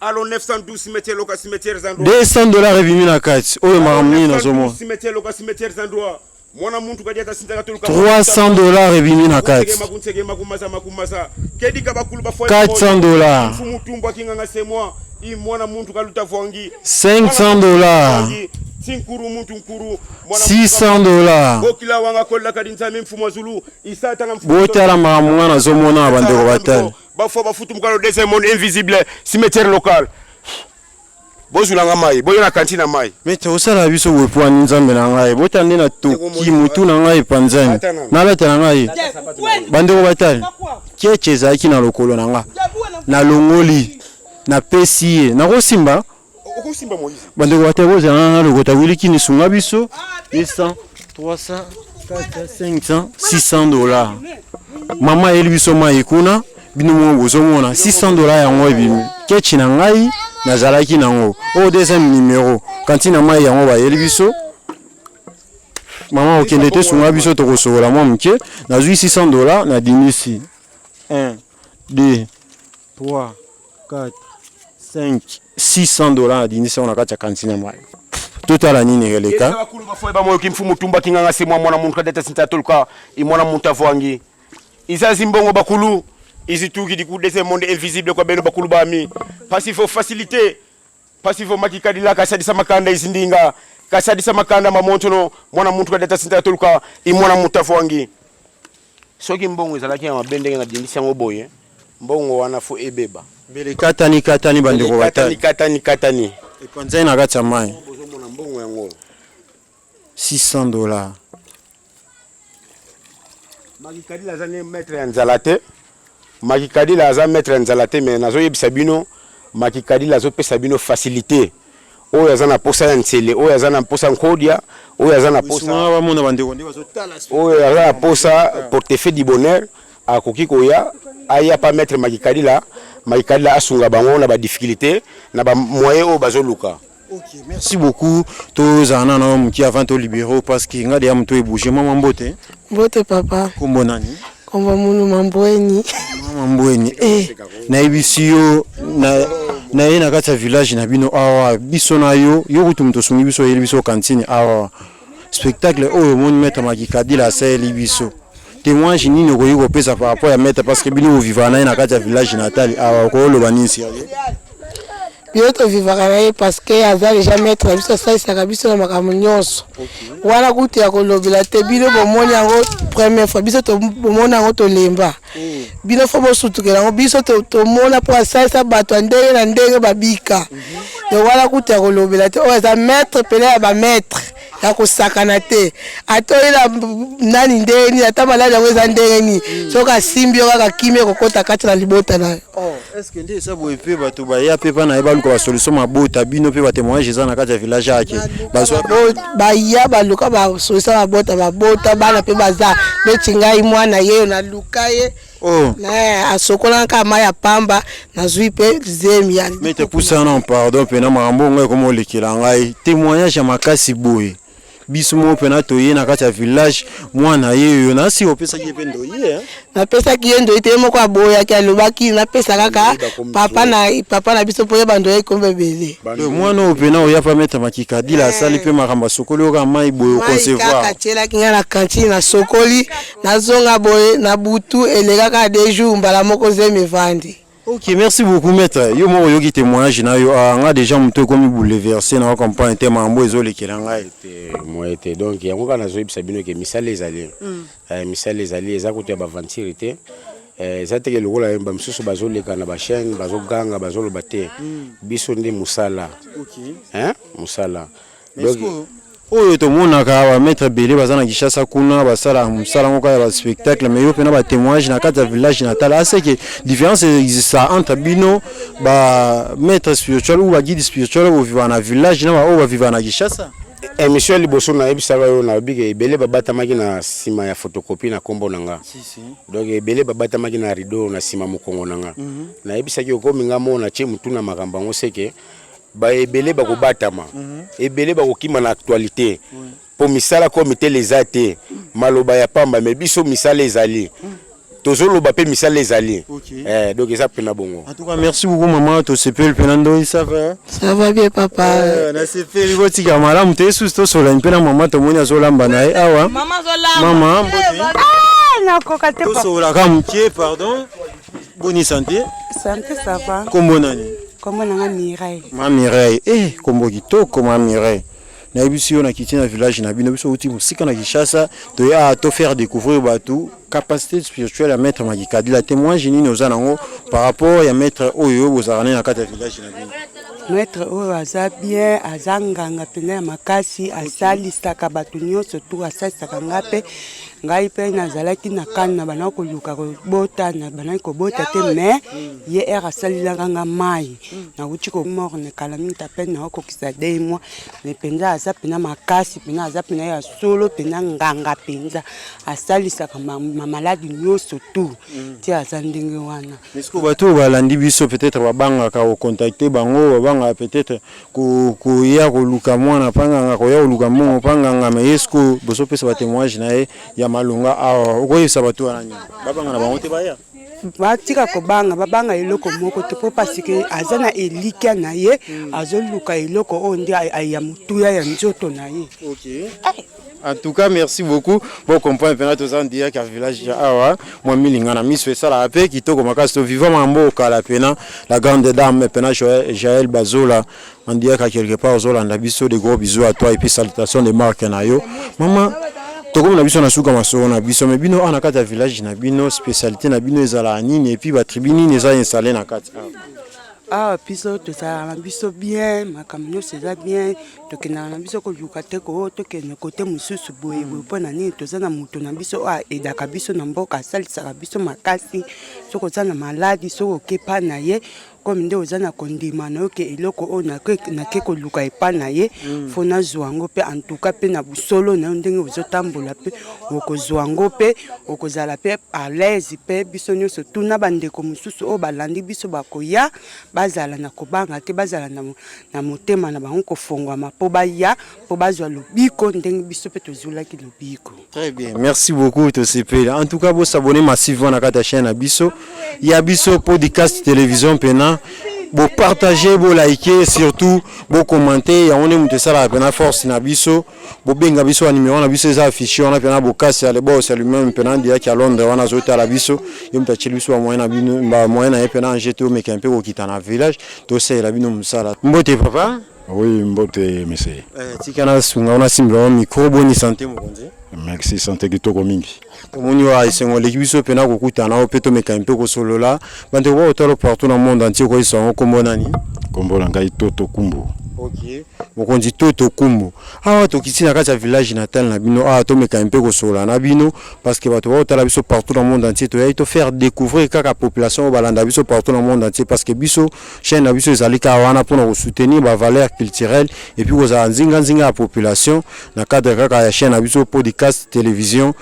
Speaker 2: alo 912 cimetière local cimetière zandroa
Speaker 1: $200 ebimi na kati oyo makamni nazomo
Speaker 2: cimetière local cimetière zandroa mwana muntu kadi atasinza katoluka
Speaker 1: $300 ebimi na kati
Speaker 2: makumaza kedika bakulu bafoye
Speaker 1: $400
Speaker 2: mfumu tumbwa kinganga semwa imwana muntu kaluta vangi
Speaker 1: $500
Speaker 2: tinkuru muntu nkuru
Speaker 1: $600
Speaker 2: bokila wanga kolla kadinzami mfumu zulu isata na mfumu
Speaker 1: botala mamunga nazomona bandeko batali
Speaker 2: bafo bafutu mukalo deuxième monde invisible cimetière local bozulanga mai boyona kantina mai
Speaker 1: mete osala biso wepwani nzambe na ngai botande na toki mutu na ngai panzani nalata na ngai bandeko batali keche ezalaki na lokolo na nga na longoli na pesi ye nakosimba bandeko batali bozala na lokota wiliki nisunga biso 100 300 400 500 $600 mama eli biso mai kuna bino mo bozomona $600 yango ebimi kechi na ngai nazalaki nango o deuxième numéro kantina mai yango ba eli biso mama okende te sunga biso tokosobola mwa mke nazwi $600 na dinisi 1 2 3 4 5 $600 na dinisi on akati ya kantina mai totala nini eleka
Speaker 2: bakulu bafoye bamoyo kimfumu tumba kinganga semwa mwana muntu kadeta sinta toluka imwana muntu avwangi izazi mbongo bakulu izituki di kudese monde invisible kwa beno bakulu bami pasifo facilité pasifo makikadila kasadisa makanda izindinga kasadisa makanda mamontono mwana muntu kadeta sinta toluka imwana muntu avwangi soki mbongo ezalaki ya mabende nga dindisa ngoboye mbongo wana fo ebeba
Speaker 1: mbele katani bandeko batali
Speaker 2: katani
Speaker 1: epanzai na kati ya mai
Speaker 2: mbongo yango
Speaker 1: $600
Speaker 2: makikadila zane maître ya nzalate makikadila aza maître ya nzalate mais nazo yebisa bino makikadila zo pesa bino facilité oyo aza na posa ya nsele oyo aza na posa nkodia oyo aza na posa
Speaker 1: bamona bandeko nde bazotala
Speaker 2: oyo aza na posa portefeuille du bonheur akoki koya aya pas mettre makikadila asunga bango na ba difficulté na ba moyen o bazoluka.
Speaker 1: Ok, merci beaucoup. Tous en an qui avant au libéraux parce que nga dia mto ebouger maman mbote.
Speaker 5: Mbote papa.
Speaker 1: Kombo nani?
Speaker 5: Kombo munu mambweni.
Speaker 1: Mama mbweni. Na ibisiyo na ina kata village na bino awa biso na yo kutu mto sungi biso yeli biso cantine awa. Spectacle oyo moni mettre makikadila seli biso. Témoignage nini ko yiko pesa par rapport à mettre parce que bino vivana na kata village natali awa ko lo banisi yale.
Speaker 5: Bientôt vivre parce que azali déjà mettre na biso ça ça biso na makambo nyonso. Wana kuti ya kolobela te bino bomoni yango première fois biso to bomona yango to lemba. Bino fo bosutukela yango biso to mona po ça bato ndenge na ndenge babika. Yo wana kuti ya kolobela te o za mettre pele ba mettre ya kosakana te. Atoyela nani ndeni ata malade yango za ndeni. Soka simbio kaka kimia kokota kati na libota na.
Speaker 1: Est-ce que ndé ça boye pe bato ba ya pe pa na eba luka solution mabota bino pe ba témoignage za na kati ya village yake bazo
Speaker 5: ba ya ba luka ba solution mabota bana pe baza beti ngai mwana yeyo na luka ye na asokola nka maya pamba na zui pe zemi ya
Speaker 1: mais te poussa non pardon pe na marambo ngai komo lekela ngai témoignage ya makasi boye biso mo pe na toye na kati ya village mwana yeyo na si opesa ki pe ndoye
Speaker 5: na pesa ki ndo ite moko aboya ki alobaki na pesa kaka papa na biso poye bandoye kombe bele
Speaker 1: mwana opena oya pa mettre makikadila sali pe makamba sokoli oka mai boye concevoir
Speaker 5: kaka tela kinga na cantine na sokoli na zonga boye na butu elega ka 2 jours mbala moko zemi vandi.
Speaker 1: Ok, merci beaucoup maître. Yo mo yo ki témoignage na yo nga déjà mto comme bouleversé na comprendre te mambo ezolekela ngai
Speaker 2: moi était donc yango kana zo ibisa bino ke misala ezali misala ezali eza kote ba ventirité eza te ke lokola ba msusu bazoleka na ba chaîne bazoganga bazoloba te biso ndi musala. Ok musala donc
Speaker 1: oyo tomonaka awa maître belé baza na Kinshasa kuna basala musala ngoko ya ba spectacle mais yo pena ba témoignage na kati ya village natal ase que différence existe entre bino ba maître spirituel ou ba guide spirituel ou vivant na village na ba vivant na Kinshasa.
Speaker 2: Émission liboso na ebisa yo na bige ebele babatamaki na sima ya photocopie na kombo nanga. Donc ebele babatamaki na rideau na sima mokongo nanga. Na ebisa ki okominga mona che mutuna makamba ngo seke ba ebele ba ko batama ebele ba ko kima na actualité pour misala comité les até maloba ya pamba mais biso misala ezali tozolo ba pe misala ezali donc ça pena bongo.
Speaker 1: En tout cas merci beaucoup maman to sepel penando ça va
Speaker 5: bien papa
Speaker 1: na sepel boti kamala mte susto sola mpena maman to monya zolamba na awa maman
Speaker 5: na kokate
Speaker 1: papa to sola kamkie pardon bonne santé
Speaker 5: ça va
Speaker 1: kombo nani
Speaker 5: kombo nanga Mireille
Speaker 1: ma Mireille kombo kitoko ma Mireille na biso na kiti na village na bino biso uti musika na Kinshasa to ya to faire découvrir batou capacité spirituelle à mettre makikadila témoignage nini ozanango par rapport ya mettre oyo bozarane na kati ya village na bino.
Speaker 5: Maître oyo aza bien azanganga pena makasi asalisaka bato nyonso tu asalisaka ngape ngai pe nazalaki na kana bana koluka kobota na bana kobota te mais ye era asalilaka nga mai na uti ko morne kala minta pe na okokisa dei moi mais penza aza pena makasi pena aza pena ya solo pena nganga penza asalisaka maladi nyonso tu ti aza ndenge wana.
Speaker 1: Est-ce que bato balandi biso peut-être babanga ka contacter bango babanga peut-être ko ya koluka mwana panga ko ya koluka mongo panga mais est-ce que boso pesa ba témoignage na ya malunga okoyesa bato wana babanga na bango te baya
Speaker 5: batika kobanga babanga eloko moko te po parce que azana elikia na ye azoluka eloko ondi ya mutuya ya nzoto na ye.
Speaker 1: OK. En tout cas, merci beaucoup pour comprendre pendant tous en dire qu'à village awa moi milinga na miss fait ça la paix qui to comme casse vivant mambo kala pena la grande dame pena Jaël Bazola on dit qu'à quelque part Zolanda biso de gros bisous à toi et puis salutations de Marc na yo maman to comme na biso na suka maso na biso mais bino ana kata village na bino spécialité na bino ezala nini et puis ba tribune ni za installé na kata
Speaker 5: biso tozala na biso bien makambo nyonso eza bien tokendaka na biso koluka te tokende kote mosusu boye mpo na nini toza na moto na biso aedaka biso na mboka asalisaka biso makasi soki oza na maladi soki okepa na ye
Speaker 6: comme nde oza na kondima na yo ke eloko oyo nake koluka epa na ye fo nazwa yango mpe en tout cas mpe na busolo na yo ndenge ozotambola mpe okozwa yango mpe okozala mpe à l'aise mpe biso nyonso tuna bandeko mosusu oyo balandi biso bakoya bazala na kobanga te bazala na motema na bango kofongwama mpo baya mpo bazwa lobiko ndenge biso mpe tozwelaki lobiko.
Speaker 1: Très bien, merci beaucoup tosepeli. En tout cas, vous s'abonnez massivement à la chaîne Abisso. Il y a Abisso podcast télévision pena. Vous partagez, vous likez, surtout vous commentez. On est monté ça la pena force na Abisso. Vous benga Abisso à numéro, on a Abisso les affichés, on a pena bokasi à l'ebo, c'est lui-même pena dia qui à Londres, on a zoté à l'Abisso. Il me t'a Abisso à moyen à pena en GTO mais qu'un peu au quitte dans le village. Tout ça il a bien nous ça là. Mbote papa.
Speaker 7: Oui, mbote monsieur.
Speaker 1: Tikana sunga on a simba micro bonne santé mon konzi.
Speaker 7: Merci santé kitoko mingi.
Speaker 1: Tomoni wa isengo lekibiso pena kokutana opeto meka mpe ko solola bande ko otalo partout dans le monde entier ko isongo kombo nani
Speaker 7: kombo na ngai Toto Kumbu.
Speaker 1: OK mokonzi Toto Kumbu awa tokiti na kati ya village natal na bino awa to meka mpe ko solola na bino parce que bato ba otala biso partout dans le monde entier to ya to faire découvrir kaka population balanda biso partout dans le monde entier parce que biso chaîne na biso ezalika wana pour nous soutenir ba valeurs culturelles et puis aux nzinga la population na cadre kaka ya chaîne na biso podcast télévision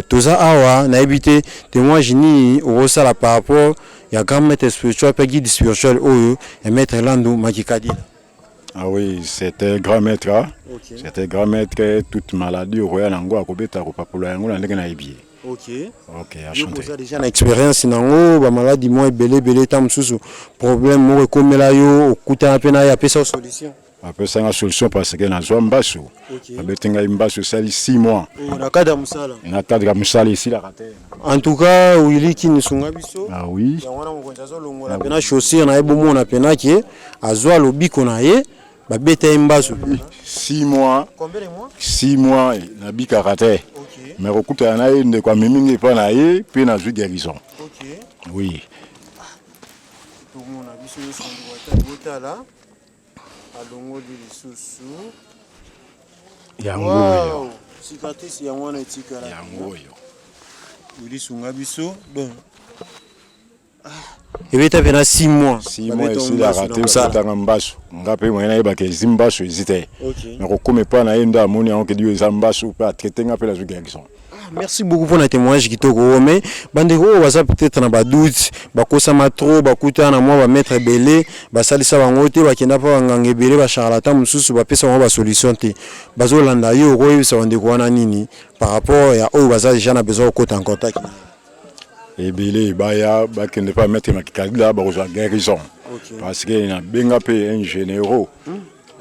Speaker 1: toza awa na habité témoin génie au ça par rapport ya grand maître spirituel pe guide spirituel oyo et maître Lando Makikadi.
Speaker 7: Ah oui, c'était grand maître.
Speaker 1: OK.
Speaker 7: C'était grand maître toute maladie royale nango akobeta ko papola yango na ndenge na yebi.
Speaker 1: OK.
Speaker 7: OK, enchanté.
Speaker 1: Vous avez déjà une expérience nango ba maladie moi belé tam susu problème mo komela yo okuta pena ya pesa solution.
Speaker 7: Après ça, une solution parce que na Zombasu. Abetenga imbasu sali 6 mois.
Speaker 1: Na kada musala.
Speaker 7: Na cadre musala ici la raté.
Speaker 1: En tout cas, Willy qui nous sunga biso.
Speaker 7: Ah oui.
Speaker 1: Ya wana mokonza zo longola pena chaussure na ebo mona pena ki azwa lobiko na ye ba beta imbasu.
Speaker 7: 6 mois.
Speaker 1: Combien de mois?
Speaker 7: 6 mois na bika raté.
Speaker 1: OK.
Speaker 7: Mais okuta na ye nde kwa mimingi pa na ye pe na zu guérison.
Speaker 1: OK.
Speaker 7: Oui.
Speaker 1: Tout le monde a biso yo songo wata là. Alongo di lisusu.
Speaker 7: Yango.
Speaker 1: Cicatrice ya mwana etika la.
Speaker 7: Yango yo.
Speaker 1: Willy sunga biso. Bon. Ebeta pena 6 mois.
Speaker 7: 6 mois ici la raté ça tanga mbasu. Ngape mwana yeba ke zimbasu ezite.
Speaker 1: OK.
Speaker 7: Mais kokome pa na yenda amoni on ke dio zambasu pa traiter ngape la zu guérison.
Speaker 1: Merci beaucoup pour notre témoignage kitoko mais bandeko baza peut-être na ba doute bakosama trop bakuta na moi ba mettre belé basalisa bango te bakenda pa nganga belé ba charlatan mususu ba pesa ba solution te bazolanda yo ko yebisa bandeko wana nini par rapport ya o baza déjà na besoin de en contact
Speaker 7: Et belé baya bakende pas mettre makikadi là ba rejoindre guérison. Parce que na benga pe un généraux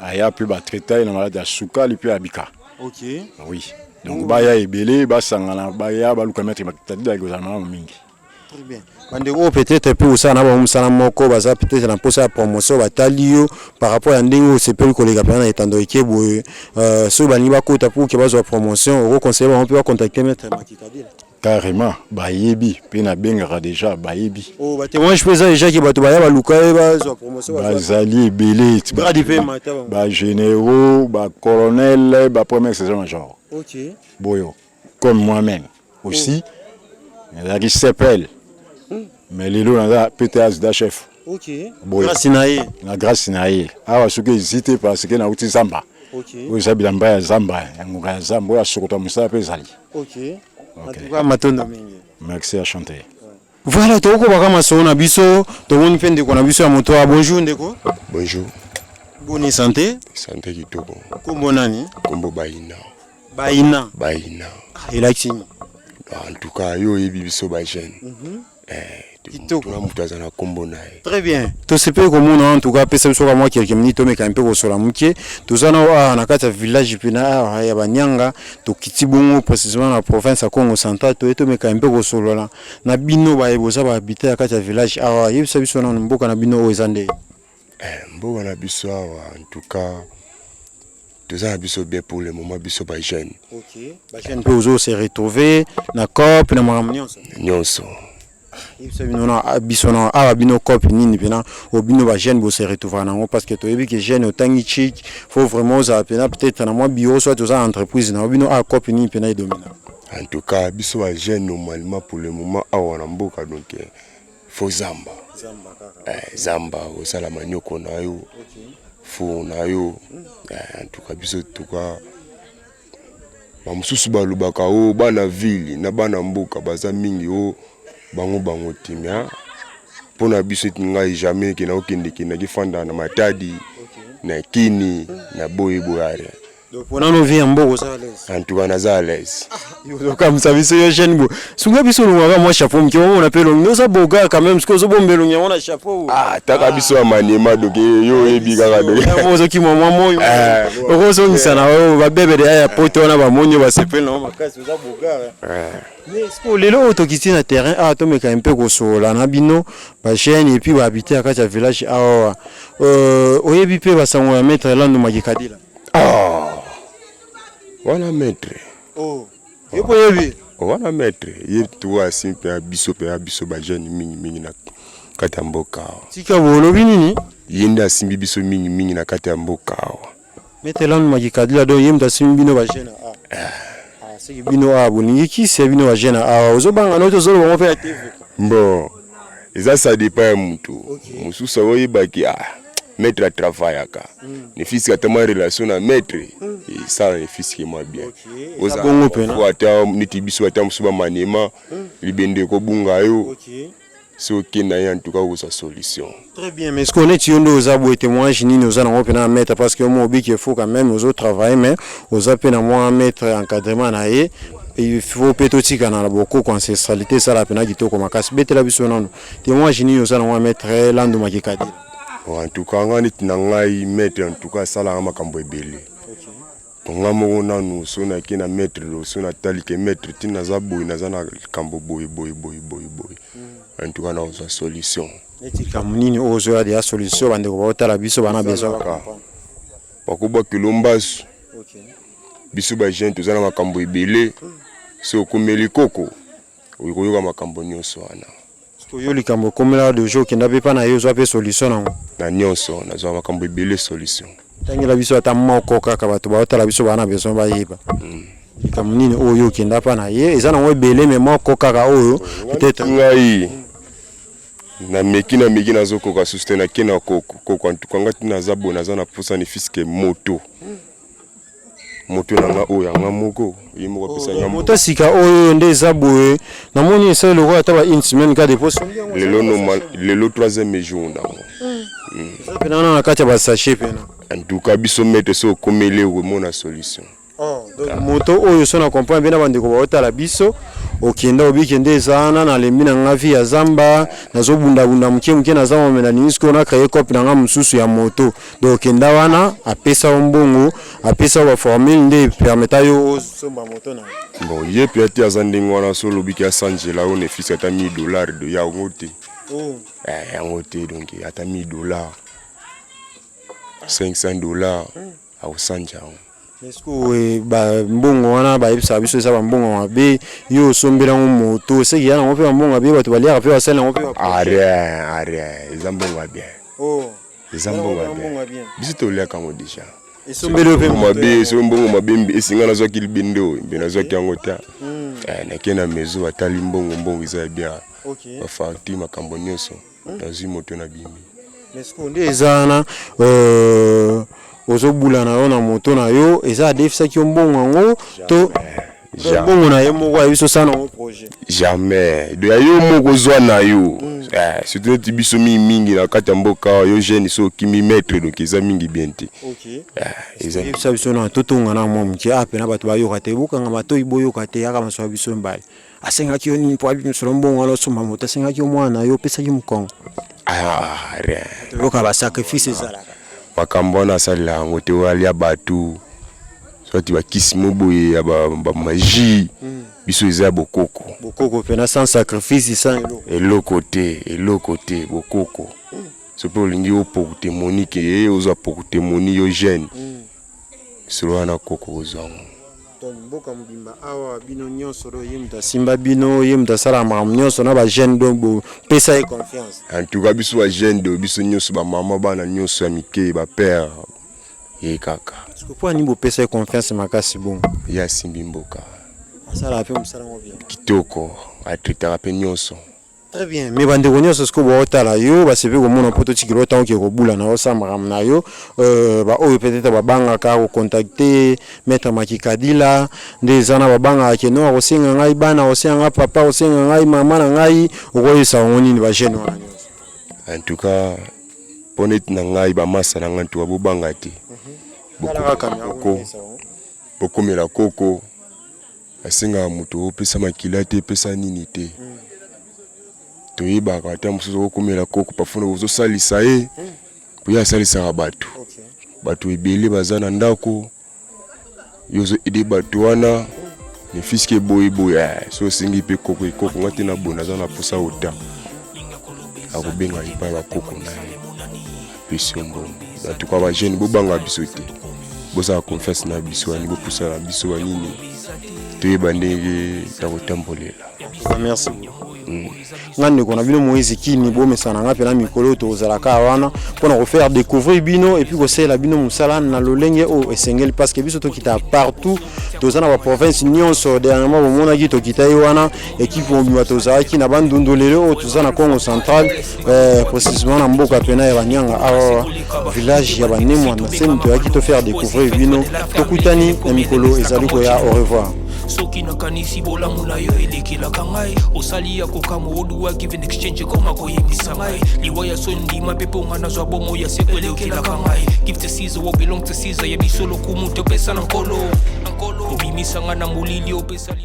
Speaker 7: aya pe ba traiter na maladie ya sukali pe abika.
Speaker 1: OK.
Speaker 7: Oui. Donc baya ebele basangana baya baluka mettre makitadi da gozana mingi.
Speaker 1: Très bien. Bandeko peut-être peu ça na ba musana moko baza peut-être na posa promotion batalio par rapport à ndingo sepeli kolega pena etando ekebo so bani bakota pour que bazo promotion au conseil on peut contacter maître Makikadi.
Speaker 7: Carrément bayebi pe na bengara déjà bayebi.
Speaker 1: Oh ba témoin je faisais déjà que bato baya baluka bazo promotion
Speaker 7: bazali ebele ba généraux ba colonel ba premier sergent major.
Speaker 1: OK.
Speaker 7: Boyo comme moi-même aussi la s'appelle mais lelo na PTS da chef.
Speaker 1: OK.
Speaker 7: Grâce naie na grâce naie awa soki hésiter parce que na uti zamba.
Speaker 1: OK.
Speaker 7: Oyo zabila mbaya zamba yango ya zamba ya sokota musala pe zali.
Speaker 1: OK. En tout cas matondo mingi.
Speaker 7: Merci à chanter.
Speaker 1: Voilà toko baka maso na biso to woni pende ko na biso ya moto a bonjour ndeko.
Speaker 8: Bonjour.
Speaker 1: Bonne santé.
Speaker 8: Santé kitoko.
Speaker 1: Kombo nani?
Speaker 8: Kombo Baina.
Speaker 1: Baina.
Speaker 8: Baina.
Speaker 1: Relaxing.
Speaker 8: En tout cas yo yebi biso ba jeune.
Speaker 1: Kitoko.
Speaker 8: Tuna mutu azana kombo nae.
Speaker 1: Très bien. To sepe ko mona en tout cas pesa biso ka moi quelques minutes to meka mpe ko sola muke. Tozana na kata village pena ya banyanga to kitibongo précisément na province ya Congo central to eto meka mpe ko solola. Na bino ba eboza ba habiter ya kata village awa yebisa biso na mboka na bino o ezande.
Speaker 8: Mboka na biso awa en tout cas toza biso bien pour le moment biso ba jeune.
Speaker 1: OK. Ba jeune peut ozo se retrouver na COP na maramnyonso.
Speaker 8: Nyonso.
Speaker 1: Yebisa bino na biso na awa bino COP nini pena o bino ba jeune bo se retrouver nango parce que to yebi que jeune otangi chic faut vraiment za pena peut-être na moi bio soit toza entreprise na bino a COP nini pena domina.
Speaker 8: En tout cas biso ba jeune normalement pour le moment awa na mboka donc fo zamba zamba osala manioko na yo fo na yo en tout cas biso tuka bamususu balobaka o bana ville na bana mboka baza mingi o bango timia mpona biso eti ngai jamais ke na okendeke na kifanda na matadi na kini na boye boyare
Speaker 1: donc on a nos vies en beau ça à l'aise
Speaker 8: en tout cas naza à l'aise
Speaker 1: yo comme ça biso yo jeune bo sunga biso lunga moi chapeau mki on appelle on ça boga quand même parce que zo bombelo nya on a chapeau
Speaker 8: taka biso ya maniema donc yo yebi kaka donc
Speaker 1: mo zo ki mo moyo okozo ngisana o ba bebe de ya poto na ba monyo ba sepel na makasi za boga mais est-ce que lelo otokiti na terrain to meka un peu ko sola na bino ba jeune et puis ba habiter à kacha village oyebi pe ba sango ya mettre là no magikadila
Speaker 8: wana maître
Speaker 1: yepo yebi
Speaker 8: wana maître ye tuwa simple ya biso ba jeune mingi na kati ya mboka
Speaker 1: tika bolobi nini
Speaker 8: yenda simbi biso mingi na kati ya mboka
Speaker 1: mettre là no magikadila do yemta simbi bino ba jeune c'est bino boningi ki c'est bino ba jeune ozobanga no tozolo bango pe ya TV
Speaker 8: bon eza ça dépend ya mutu mususu oyebaki maître à travail aka ne fils ka tama relation na maître et ça ne fils qui moi bien oza bongo pena ata niti biso ata musuba manema libende ko bunga yo so kina ya en tout cas oza solution
Speaker 1: très bien mais ce qu'on est yondo oza bo témoignage nini oza na pena maître parce que moi obi qu'il faut quand même aux autres travailler mais oza pena moi maître encadrement na ye il faut peut-être que na beaucoup ancestralité ça la pena kitoko makasi betela biso nano témoignage nini oza na moi maître lando makikadi
Speaker 8: en tout cas ngani tinangai maître en tout cas sala makambo ebele tonga mo nanu so na kina maître so na talike maître tina za boy na za na kambo boy en tout cas na oza solution
Speaker 1: eti kamunini ozo ya dia solution bande ko botala biso bana besoin
Speaker 8: bakuba kilombasu biso ba gente za na makambo ebele so komeli koko oyoka makambo nyonso wana
Speaker 1: yo likambo komela de jour qui n'avait pas na yo zo pe solution
Speaker 8: na nyonso na zo makambo ebele solution
Speaker 1: tangela biso ata moko kaka bato ba otala biso bana besoin ba yeba likambo nini oyo qui n'a pas na ye eza na ngo ebele mais moko kaka oyo peut-être
Speaker 8: ngai na meki na zo koka soutenir kina koko en tout cas ngati na za bona za na posa ni fiske moto na oyo nga moko yimoko pesa nga
Speaker 1: moto sika oyo nde zaboe na moni esa le roi taba une semaine ka dépose
Speaker 8: lelo 3e jour na
Speaker 1: pena na kati ba sachet pena
Speaker 8: en tout cas biso mettre so komele o mona solution
Speaker 1: donc moto oyo so na comprendre bena bande ko ba otala biso okenda obikende zana na lembi na ngavi ya zamba nazo bunda mke na zamba mena nisko na créer copie na nga mususu ya moto donc kenda wana apesa mbongo apesa ba formule nde permeta yo somba moto na
Speaker 8: bon ye puis ati azandingo na so lobiki asangela on fils ata $1000 de ya ngote ya ngote donc ata $1000 $500 au sanja
Speaker 1: est-ce que ba mbongo wana ba yebisa biso eza ba mbongo mabe yo sombela moto c'est yana on peut mbongo mabe bato balia pe basala on peut
Speaker 8: eza mbongo bien eza mbongo bien biso to lia kango déjà
Speaker 1: esombelo pe
Speaker 8: mabe so mbongo mabe esinga na zwaki libendo mbe na zwaki yango ta na kena mezo atali mbongo eza bien ba fakti makambo nyonso na zi moto na bimi
Speaker 1: est-ce qu'on ezana ozobula na yo na moto na yo eza defisa ki mbongo ngo to mbongo na yo moko abiso sana au projet
Speaker 8: jamais de yo moko zwa na yo surtout biso mingi na kati ya mboka yo jeune so kimi maître donc eza mingi bien te
Speaker 1: eza biso na totonga na mo mki apena bato ba yo kate bukanga bato iboyo kate yaka maswa biso mbali asenga ki oni po abi biso mbongo alo soma moto asenga ki mwana yo pesa ki mukongo
Speaker 8: rien
Speaker 1: to ka ba sacrifice ezala
Speaker 8: makambo na sala yango te walia batu soti bakisi moboye ya ba magie biso eza bokoko
Speaker 1: pena sans sacrifice sans
Speaker 8: eloko te bokoko so pe olingi opoku témonique ozwa poku témoni yo jeune solo wana koko ozwango
Speaker 1: donc mboka mbimba awa bino nyonso ro yemta simba bino yemta sala makambo nyonso na ba jeune donc bo pesa et confiance
Speaker 8: en tout cas biso ba jeune de biso nyonso ba mama bana nyonso ya mike ba père et kaka
Speaker 1: pourquoi ni bo pesa et confiance makasi bon
Speaker 8: ya simbi mboka
Speaker 1: sala pe msala ngo bien
Speaker 8: kitoko atrita pe nyonso
Speaker 1: Très bien. Mais bande ronyo ce que boota la yo ba sebe ko mona poto tikilo tant que ko bula na osamba na yo ba oyo peut-être ba banga ka ko contacter maître Makikadila des ana ba banga ke no ko singa ngai bana o singa papa o singa ngai mama na ngai o ko isa ngoni ni ba jeune wana.
Speaker 8: En tout cas ponet na ngai ba masa na ngantu wa bobanga ti. Boko mela koko asinga muto pesa makila te pesa nini te. Toyiba kwa tamusuzo komela koko pafuna uzo salisa puya salisa batu batu ibele bazana ndako yozo ide batu wana ni fiske boy so singi pe koko ngati na bona zana pusa ota akubenga ipa ba koko na pisombo batu kwa ba jeune bobanga bisote boza confess na biso ani bopusa na biso nini toyiba ndenge takotambolela.
Speaker 1: Merci. Ngani kona bino Moïse kini bomesana ngape na mikolo to zalaka wana pona ko faire découvrir bino et puis ko sela bino musala na lolenge o esengeli parce que biso to kita partout to zana ba province nyonso dernièrement bomona ki to kita wana équipe bomba to zaki na bandundolelo o to zana Congo central précisément na mboka pena ya banyanga a village ya banemo na semi to yaki to faire découvrir bino to kutani na mikolo ezali ko ya au revoir.
Speaker 9: Soki na kanisi bolamu na yo elekila kangai osali ya kokamo oduwa give an exchange koma ko yebisa ngai liwaya sondi mapepo ngana zwa bomo ya sekwele okila kangai give to Caesar what belong to Caesar ya bisolo kumu to pesa na nkolo obimisa ngana mulili opesa